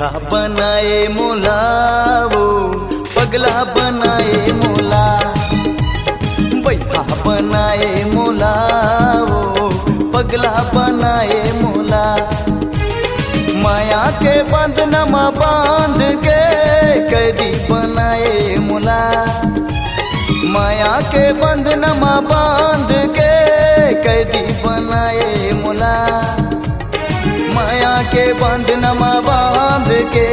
बैठा बनाए मोला वो पगला बनाए मोला, बैठा बनाए मोला वो पगला बनाए मोला। माया के बंधनमा बांध के कैदी बनाए मोला, माया के बंधनमा बांध के कैदी बनाए मोला, माया के बंधनमा बांध के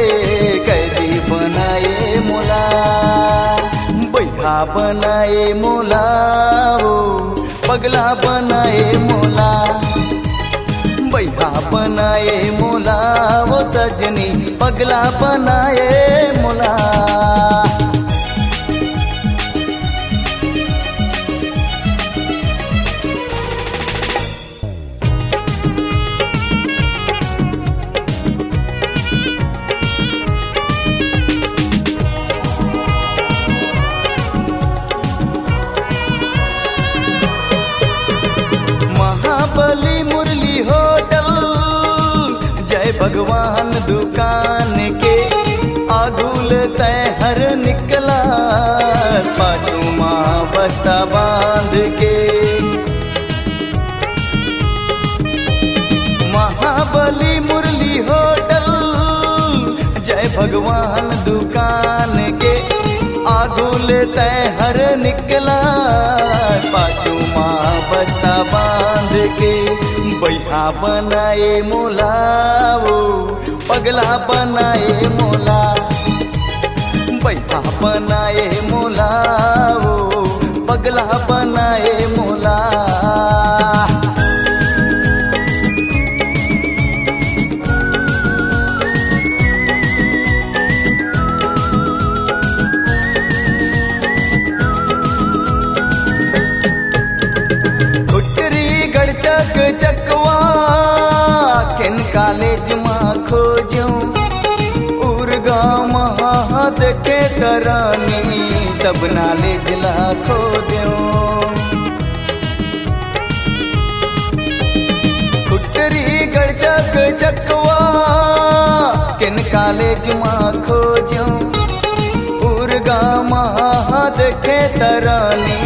कैदी बनाए मोला। बैठा बनाए मोला वो पगला बनाए मोला, बैठा बनाए मोला वो सजनी पगला बनाए मोला। महाबली मुरली होटल जय भगवान दुकान के आगुल तैहर निकला, पाछू माँ बस्ता बांध के। महाबली मुरली होटल जय भगवान दुकान के आगुल तैहर निकला, पाछू माँ बस्ता बांध के। बैठा बनाए मोला वो पगला बनाए मोला, बैठा बनाए मोला वो पगला बनाए मोला। चक चकवा किन कॉलेज माँ खोजूं, उर्गा महा देखे करानी सब नॉलेज ला खो दूं। कुटरी गढ़ चक चकवा किन कॉलेज माँ खोजूं, उर्गा महा देखे करानी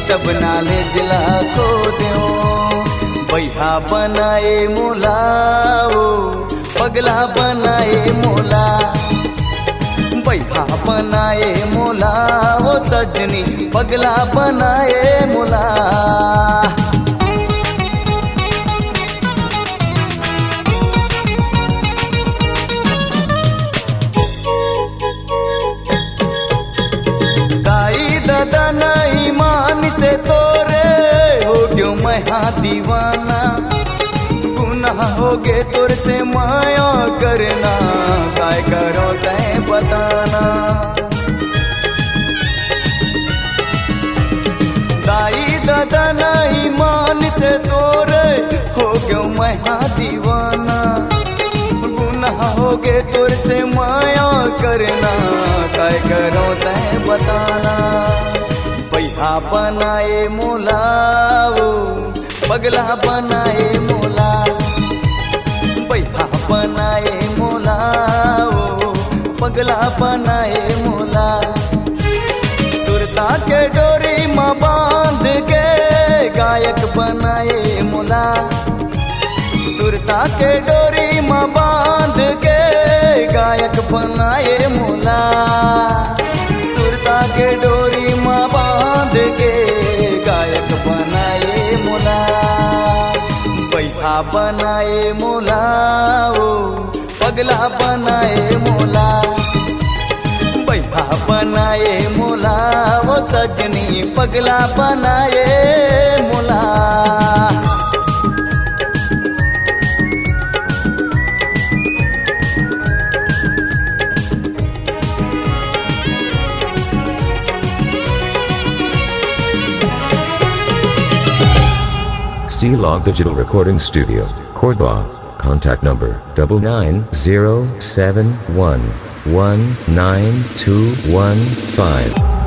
सब नॉलेज ला खो दूं। बैठा बनाए मोला वो पगला बनाए मोला, बैठा बनाए मोला वो सजनी पगला बनाए मोला। दाई दादा नहीं मान से तोरे हो क्यों मैं दीवाना, गुनाह हो गे तोर से माया करना, काय करो तय बताना। दाई दादा नहीं मान से तोरे हो क्यों मैं दीवाना, गुनाह हो गे तोर से माया करना, काय करो तय बताना। बैठा बनाए मोला वो पगला बनाए मोला, बैठा बनाए मोला वो पगला बनाए मोला। सुरता के डोरी माँ बांध के गायक बनाए मोला, सुरता के डोरी माँ बांध के गायक बनाए मोला, सुरता के डोरी माँ बांध के गायक बनाए मोला। बैठा बनाए मोला वो पगला बनाए मोला, बैठा बनाए मोला वो सजनी पगला बनाए मोला। C-Log Digital Recording Studio, Cordoba. Contact number 99071192115.